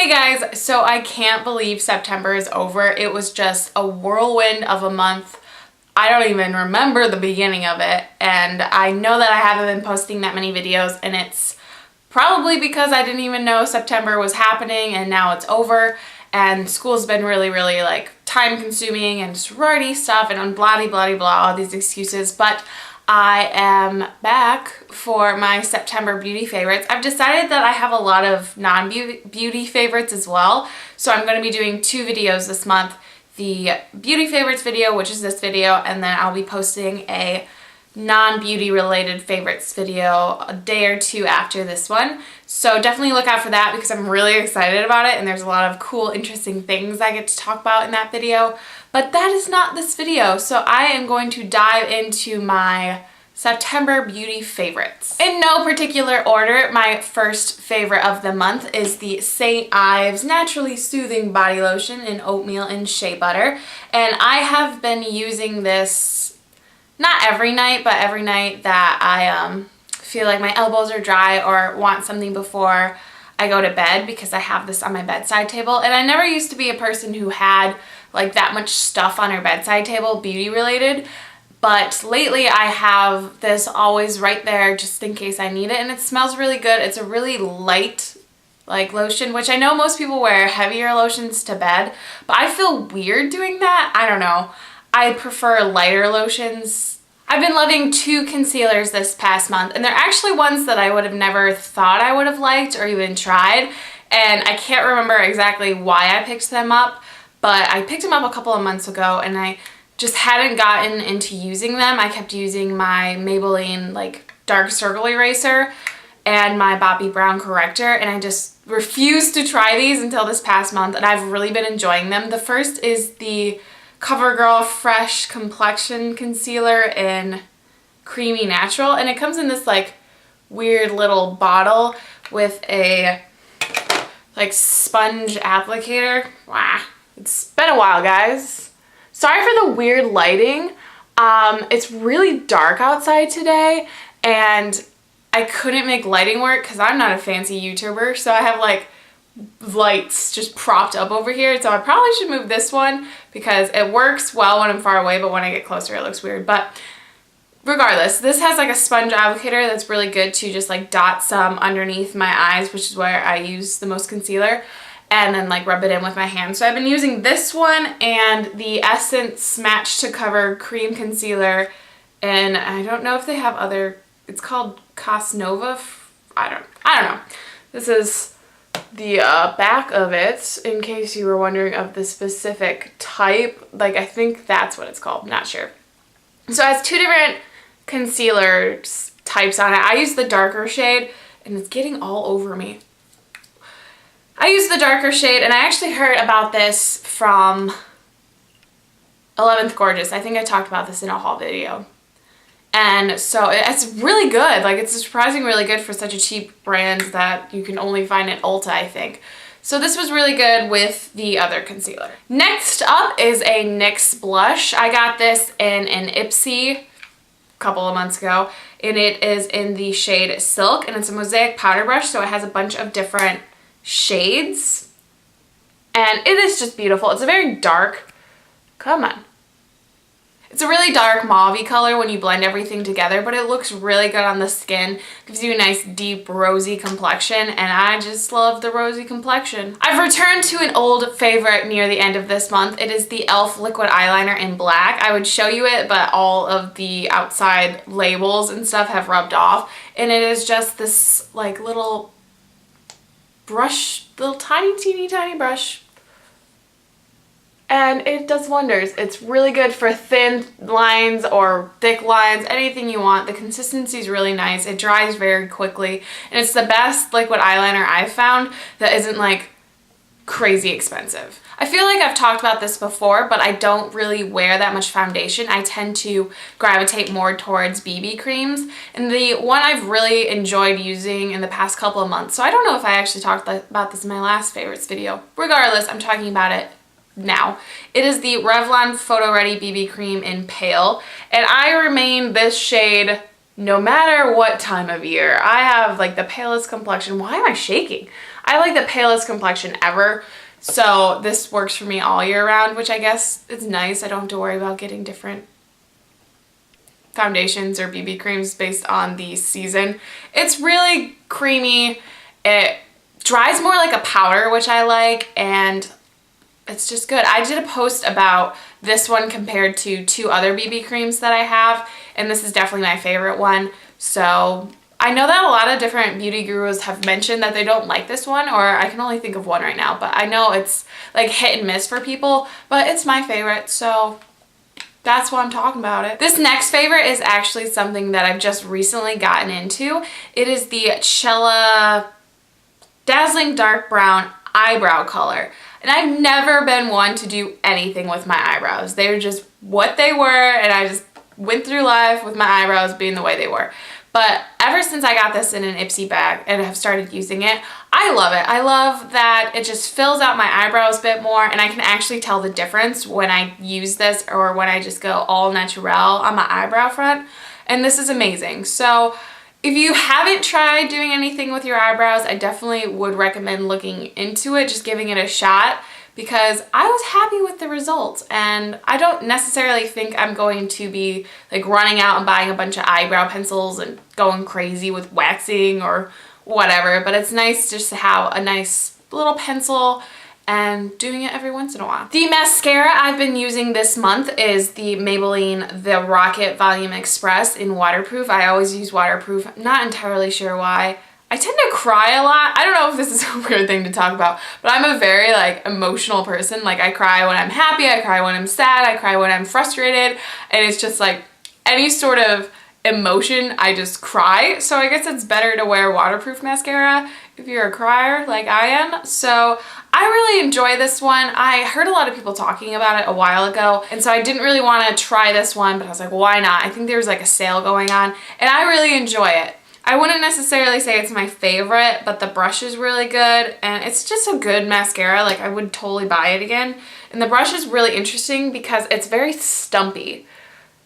Hey guys, so I can't believe September is over. It was just a whirlwind of a month. I don't even remember the beginning of it, and I know that I haven't been posting that many videos, and it's probably because I didn't even know September was happening and now it's over, and school's been really like time consuming and sorority stuff and blah blah blah, all these excuses, but I am back for my September beauty favorites. I've decided that I have a lot of non-beauty favorites as well, so I'm going to be doing two videos this month. The beauty favorites video, which is this video, and then I'll be posting a non-beauty related favorites video a day or two after this one. So definitely look out for that because I'm really excited about it and there's a lot of cool, interesting things I get to talk about in that video. But that is not this video, so I am going to dive into my September beauty favorites. In no particular order, my first favorite of the month is the Ives Naturally Soothing Body Lotion in Oatmeal and Shea Butter. And I have been using this not every night, but every night that I feel like my elbows are dry or want something before I go to bed, because I have this on my bedside table. And I never used to be a person who had like that much stuff on her bedside table, beauty related. But lately I have this always right there just in case I need it, and it smells really good. It's a really light like lotion, which I know most people wear heavier lotions to bed, but I feel weird doing that. I don't know. I prefer lighter lotions. I've been loving two concealers this past month, and they're actually ones that I would have never thought I would have liked or even tried, and I can't remember exactly why I picked them up, but I picked them up a couple of months ago and I just hadn't gotten into using them. I kept using my Maybelline like dark circle eraser and my Bobbi Brown corrector, and I just refused to try these until this past month, and I've really been enjoying them. The first is the Covergirl Fresh Complexion Concealer in Creamy Natural, and it comes in this like weird little bottle with a like sponge applicator. Wow, it's been a while, guys. Sorry for the weird lighting. It's really dark outside today, and I couldn't make lighting work because I'm not a fancy YouTuber, so I have like lights just propped up over here, so I probably should move this one because it works well when I'm far away, but when I get closer it looks weird. But regardless, this has like a sponge applicator that's really good to just like dot some underneath my eyes, which is where I use the most concealer, and then like rub it in with my hand. So I've been using this one and the Essence Match to Cover Cream Concealer, and I don't know if they have other, it's called Cosnova. I don't know. This is the back of it, in case you were wondering of the specific type. Like, I think that's what it's called, not sure. So it has two different concealer types on it. I use the darker shade, and it's getting all over me. I use the darker shade, and I actually heard about this from 11th Gorgeous. I think I talked about this in a haul video. And so it's really good. Like, it's surprisingly really good for such a cheap brand that you can only find at Ulta, I think. So this was really good with the other concealer. Next up is a NYX blush. I got this in an IPSY a couple of months ago, and it is in the shade Silk, and it's a Mosaic powder brush, so it has a bunch of different shades, and it is just beautiful. It's a very dark, come on. It's a really dark mauve-y color when you blend everything together, but it looks really good on the skin. Gives you a nice deep rosy complexion, and I just love the rosy complexion. I've returned to an old favorite near the end of this month. It is the E.l.f. liquid eyeliner in black. I would show you it, but all of the outside labels and stuff have rubbed off, and it is just this like little brush, little teeny tiny brush. And it does wonders. It's really good for thin lines or thick lines, anything you want. The consistency is really nice. It dries very quickly. And it's the best liquid eyeliner I've found that isn't like crazy expensive. I feel like I've talked about this before, but I don't really wear that much foundation. I tend to gravitate more towards BB creams. And the one I've really enjoyed using in the past couple of months, so I don't know if I actually talked about this in my last favorites video. Regardless, I'm talking about it now. It is the Revlon PhotoReady BB Cream in Pale, and I remain this shade no matter what time of year. I have like the palest complexion. Why am I shaking? I have like the palest complexion ever, so this works for me all year round, which I guess is nice. I don't have to worry about getting different foundations or BB creams based on the season. It's really creamy. It dries more like a powder, which I like, and it's just good. I did a post about this one compared to 2 other BB creams that I have, and this is definitely my favorite one. So I know that a lot of different beauty gurus have mentioned that they don't like this one, or I can only think of one right now, but I know it's like hit and miss for people, but it's my favorite, so that's why I'm talking about it. This next favorite is actually something that I've just recently gotten into. It is the Chella Dazzling Dark Brown Eyebrow Color. And I've never been one to do anything with my eyebrows. They were just what they were, and I just went through life with my eyebrows being the way they were. But ever since I got this in an IPSY bag and have started using it, I love it. I love that it just fills out my eyebrows a bit more, and I can actually tell the difference when I use this or when I just go all natural on my eyebrow front. And this is amazing. So if you haven't tried doing anything with your eyebrows, I definitely would recommend looking into it, just giving it a shot, because I was happy with the results, and I don't necessarily think I'm going to be like running out and buying a bunch of eyebrow pencils and going crazy with waxing or whatever, but it's nice just to have a nice little pencil and doing it every once in a while. The mascara I've been using this month is the Maybelline The Rocket Volume Express in waterproof. I always use waterproof. I'm not entirely sure why. I tend to cry a lot. I don't know if this is a weird thing to talk about, but I'm a very like emotional person. Like I cry when I'm happy, I cry when I'm sad, I cry when I'm frustrated, and it's just like any sort of emotion, I just cry. So I guess it's better to wear waterproof mascara if you're a crier like I am. So I really enjoy this one. I heard a lot of people talking about it a while ago, and so I didn't really want to try this one, but I was like, why not? I think there's like a sale going on, and I really enjoy it. I wouldn't necessarily say it's my favorite, but the brush is really good, and it's just a good mascara. Like I would totally buy it again. And the brush is really interesting because it's very stumpy.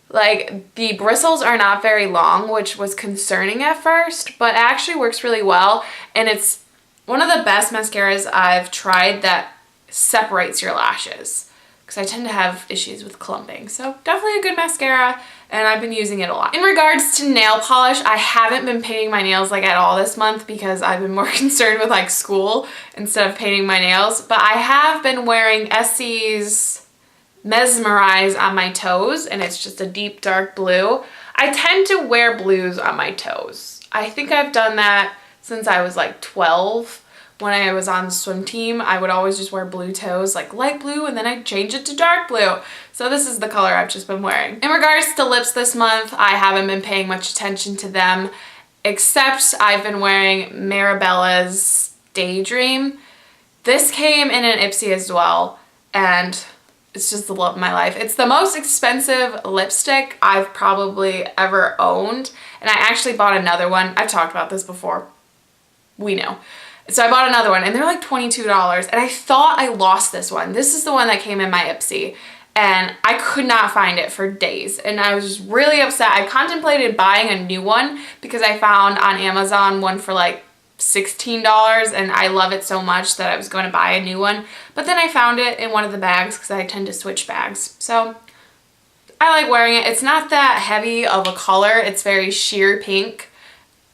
Like the bristles are not very long, which was concerning at first, but it actually works really well. And it's one of the best mascaras I've tried that separates your lashes, because I tend to have issues with clumping. So definitely a good mascara, and I've been using it a lot. In regards to nail polish, I haven't been painting my nails like at all this month because I've been more concerned with like school instead of painting my nails, but I have been wearing Essie's Mesmerize on my toes, and it's just a deep dark blue. I tend to wear blues on my toes. I think I've done that since I was like 12. When I was on the swim team, I would always just wear blue toes, like light blue, and then I'd change it to dark blue. So this is the color I've just been wearing. In regards to lips this month, I haven't been paying much attention to them, except I've been wearing Mirabella's Daydream. This came in an IPSY as well, and it's just the love of my life. It's the most expensive lipstick I've probably ever owned, and I actually bought another one. I've talked about this before. We know. So I bought another one, and they're like $22, and I thought I lost this one. This is the one that came in my IPSY, and I could not find it for days, and I was just really upset. I contemplated buying a new one because I found on Amazon one for like $16, and I love it so much that I was going to buy a new one, but then I found it in one of the bags because I tend to switch bags. So I like wearing it. It's not that heavy of a color. It's very sheer pink,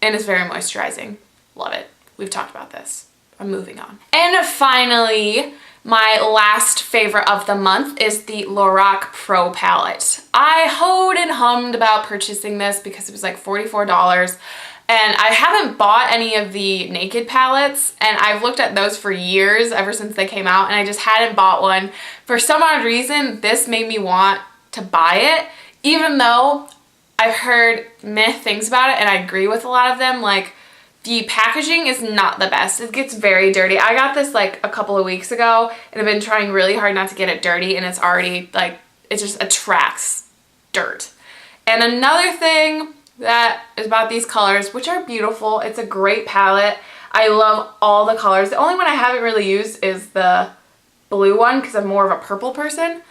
and it's very moisturizing. Love it. We've talked about this. I'm moving on. And finally, my last favorite of the month is the Lorac Pro Palette. I hoed and hummed about purchasing this because it was like $44. And I haven't bought any of the Naked palettes, and I've looked at those for years, ever since they came out, and I just hadn't bought one. For some odd reason, this made me want to buy it, even though I've heard meh things about it, and I agree with a lot of them. Like, the packaging is not the best. It gets very dirty. I got this like a couple of weeks ago, and I've been trying really hard not to get it dirty, and it's already like, it just attracts dirt. And another thing that is about these colors, which are beautiful, it's a great palette. I love all the colors. The only one I haven't really used is the blue one because I'm more of a purple person.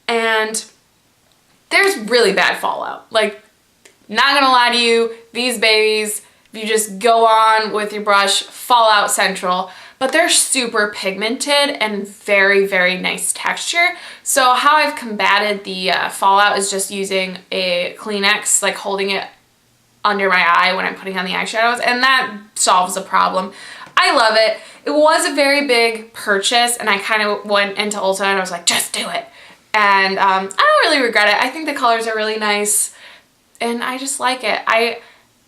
And there's really bad fallout. Like, not gonna lie to you, these babies, if You just go on with your brush, Fallout Central, but they're super pigmented and very, very nice texture. So how I've combated the fallout is just using a Kleenex, like holding it under my eye when I'm putting on the eyeshadows, and that solves the problem. I love it. It was a very big purchase, and I kind of went into Ulta and I was like, just do it. And I don't really regret it. I think the colors are really nice, and I just like it. I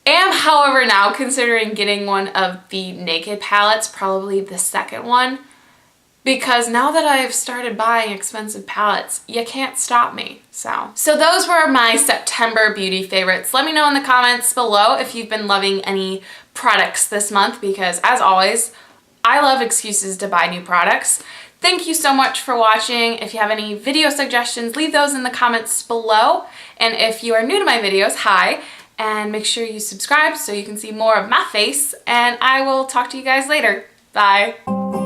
am, however, now considering getting one of the Naked palettes, probably the second one, because now that I've started buying expensive palettes, you can't stop me. So those were my September beauty favorites. Let me know in the comments below if you've been loving any products this month, because as always, I love excuses to buy new products. Thank you so much for watching. If you have any video suggestions, leave those in the comments below. And if you are new to my videos, hi. And make sure you subscribe so you can see more of my face. And I will talk to you guys later. Bye.